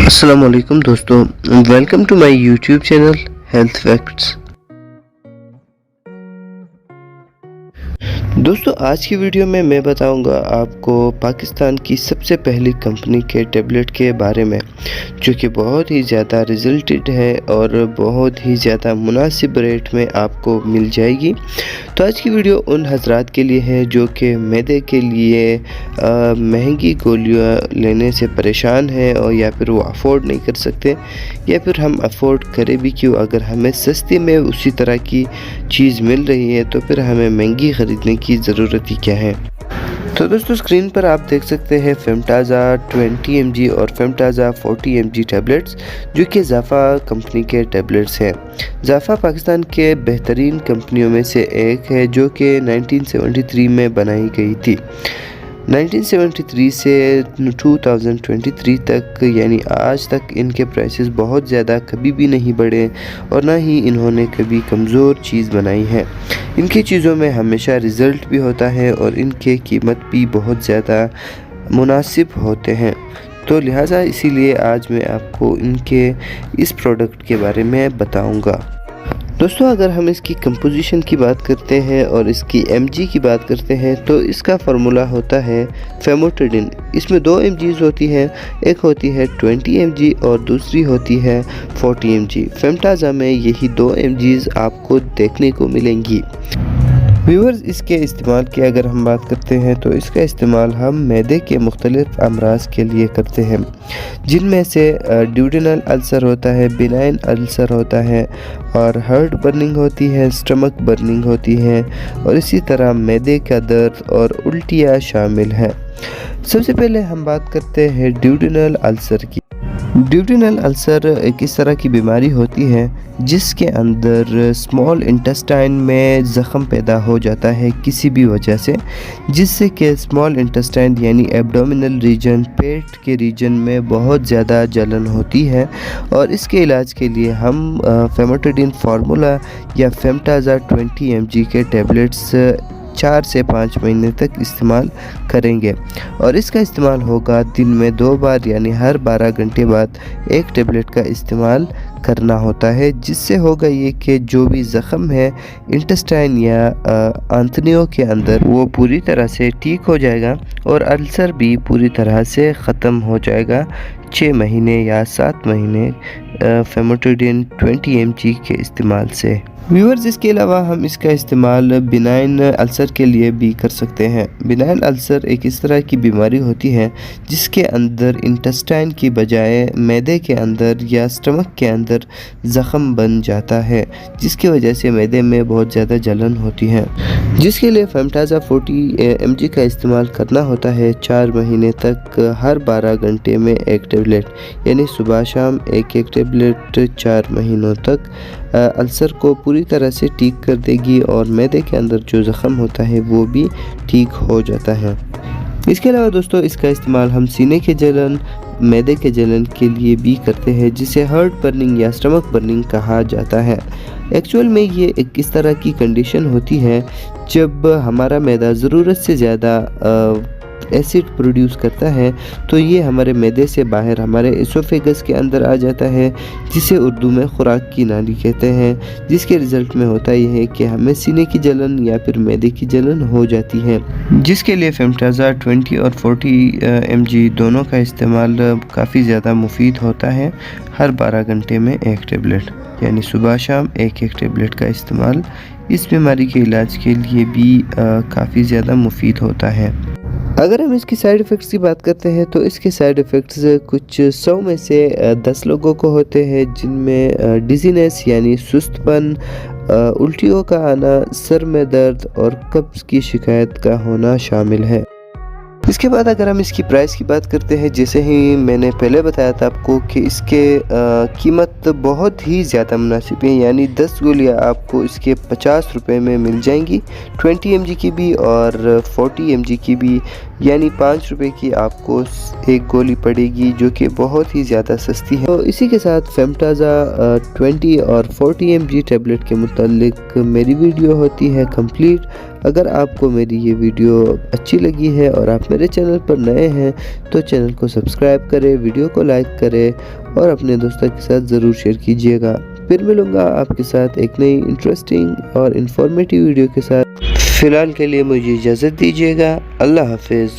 अस्सलामुअलैकुम दोस्तों, welcome to my YouTube channel health facts. दोस्तों, आज की वीडियो में मैं बताऊंगा आपको पाकिस्तान की सबसे पहली कंपनी के टैबलेट के बारे में, जो कि बहुत ही ज़्यादा रिजल्टेड है और बहुत ही ज़्यादा मुनासिब रेट में आपको मिल जाएगी। तो आज की वीडियो उन हजरात के लिए है जो कि मैदे के लिए महंगी गोलियां लेने से परेशान हैं और या फिर वो अफोर्ड नहीं कर सकते, या फिर हम अफोर्ड करें भी क्यों, अगर हमें सस्ती में उसी तरह की चीज़ मिल रही है तो फिर हमें महंगी ख़रीदने की ज़रूरत ही क्या है। तो दोस्तों, स्क्रीन पर आप देख सकते हैं फेमटाज़ा 20 mg और फेमटाज़ा 40 mg टैबलेट्स, जो कि ज़ाफ़ा कंपनी के टैबलेट्स हैं। ज़ाफ़ा पाकिस्तान के बेहतरीन कंपनियों में से एक है जो कि 1973 में बनाई गई थी। 1973 से 2023 तक, यानी आज तक, इनके प्राइसेस बहुत ज़्यादा कभी भी नहीं बढ़े और ना ही इन्होंने कभी कमज़ोर चीज़ बनाई है। इनकी चीज़ों में हमेशा रिज़ल्ट भी होता है और इनके कीमत भी बहुत ज़्यादा मुनासिब होते हैं। तो लिहाजा इसीलिए आज मैं आपको इनके इस प्रोडक्ट के बारे में बताऊंगा। दोस्तों, अगर हम इसकी कंपोजिशन की बात करते हैं और इसकी mg की बात करते हैं तो इसका फार्मूला होता है फेमोटिडिन। इसमें 2 mg होती है, एक होती है 20 mg और दूसरी होती है 40 mg। फेमटाज़ा में यही 2 mg आपको देखने को मिलेंगी। व्यूअर्स, इसके इस्तेमाल की अगर हम बात करते हैं तो इसका इस्तेमाल हम मैदे के मुख्तलिफ अमराज के लिए करते हैं, जिनमें से ड्यूडेनल अल्सर होता है, बिनाइन अल्सर होता है और हार्ट बर्निंग होती है, स्टमक बर्निंग होती है और इसी तरह मैदे का दर्द और उल्टियाँ शामिल हैं। सबसे पहले हम बात करते हैं ड्यूडेनल अल्सर की। ड्यूडेनल अल्सर एक इस तरह की बीमारी होती है जिसके अंदर स्मॉल इंटेस्टाइन में ज़ख़म पैदा हो जाता है किसी भी वजह से, जिससे कि स्मॉल इंटेस्टाइन यानी एब्डोमिनल रीजन, पेट के रीजन में बहुत ज़्यादा जलन होती है। और इसके इलाज के लिए हम फेमोटिडिन फार्मूला या फेमटाज़ा 20 mg के टैबलेट्स 4 से 5 महीने तक इस्तेमाल करेंगे और इसका इस्तेमाल होगा दिन में 2 बार, यानी हर 12 घंटे बाद एक टैबलेट का इस्तेमाल करना होता है, जिससे होगा ये कि जो भी ज़ख़म है इंटेस्टाइन या आंतड़ियों के अंदर वो पूरी तरह से ठीक हो जाएगा और अल्सर भी पूरी तरह से ख़त्म हो जाएगा 6 महीने या 7 महीने फेमोटिडिन 20 mg के इस्तेमाल से। व्यूअर्स, इसके अलावा हम इसका इस्तेमाल बिनाइन अल्सर के लिए भी कर सकते हैं। बिनाइन अल्सर एक इस तरह की बीमारी होती है जिसके अंदर इंटेस्टाइन की बजाय मैदे के अंदर या स्टमक के अंदर ज़ख़म बन जाता है, जिसकी वजह से मैदे में बहुत ज़्यादा जलन होती है, जिसके लिए फेमटाज़ा 40 mg का इस्तेमाल करना होता है 4 महीने तक, हर 12 घंटे में एक टैबलेट, यानी सुबह शाम एक एक टैबलेट 4 महीनों तक अल्सर को पूरी तरह से ठीक कर देगी और मैदे के अंदर जो ज़ख़म होता है वो भी ठीक हो जाता है। इसके अलावा दोस्तों, इसका इस्तेमाल हम सीने के जलन, मैदे के जलन के लिए भी करते हैं, जिसे हार्ट बर्निंग या स्टमक बर्निंग कहा जाता है। एक्चुअल में ये एक इस तरह की कंडीशन होती है जब हमारा मैदा ज़रूरत से ज़्यादा एसिड प्रोड्यूस करता है, तो ये हमारे मैदे से बाहर हमारे एसोफेगस के अंदर आ जाता है, जिसे उर्दू में खुराक की नाली कहते हैं, जिसके रिज़ल्ट में होता यह है कि हमें सीने की जलन या फिर मैदे की जलन हो जाती है, जिसके लिए फेमटाज़ा 20 और 40 mg दोनों का इस्तेमाल काफ़ी ज़्यादा मुफीद होता है। हर 12 घंटे में एक टैबलेट, यानी सुबह शाम एक एक टैबलेट का इस्तेमाल इस बीमारी के इलाज के लिए भी काफ़ी ज़्यादा मुफीद होता है। अगर हम इसकी साइड इफ़ेक्ट्स की बात करते हैं तो इसके साइड इफ़ेक्ट्स कुछ 100 में से 10 लोगों को होते हैं, जिनमें डिजीनेस यानी सुस्तपन, उल्टियों का आना, सर में दर्द और कब्ज़ की शिकायत का होना शामिल है। इसके बाद अगर हम इसकी प्राइस की बात करते हैं, जैसे ही मैंने पहले बताया था आपको कि इसके कीमत बहुत ही ज़्यादा मुनासिब है, यानी 10 गोलियाँ आपको इसके 50 रुपये में मिल जाएंगी, 20 mg की भी और 40 mg की भी यानी 5 रुपए की आपको एक गोली पड़ेगी, जो कि बहुत ही ज़्यादा सस्ती है। तो इसी के साथ फेमटाज़ा 20 और 40 mg टैबलेट के मुतालिक मेरी वीडियो होती है कंप्लीट। अगर आपको मेरी ये वीडियो अच्छी लगी है और आप मेरे चैनल पर नए हैं तो चैनल को सब्सक्राइब करें, वीडियो को लाइक करें और अपने दोस्तों के साथ ज़रूर शेयर कीजिएगा। फिर मिलूँगा आपके साथ एक नई इंटरेस्टिंग और इन्फॉर्मेटिव वीडियो के साथ। फ़िलहाल के लिए मुझे इजाज़त दीजिएगा। अल्लाह हाफिज़।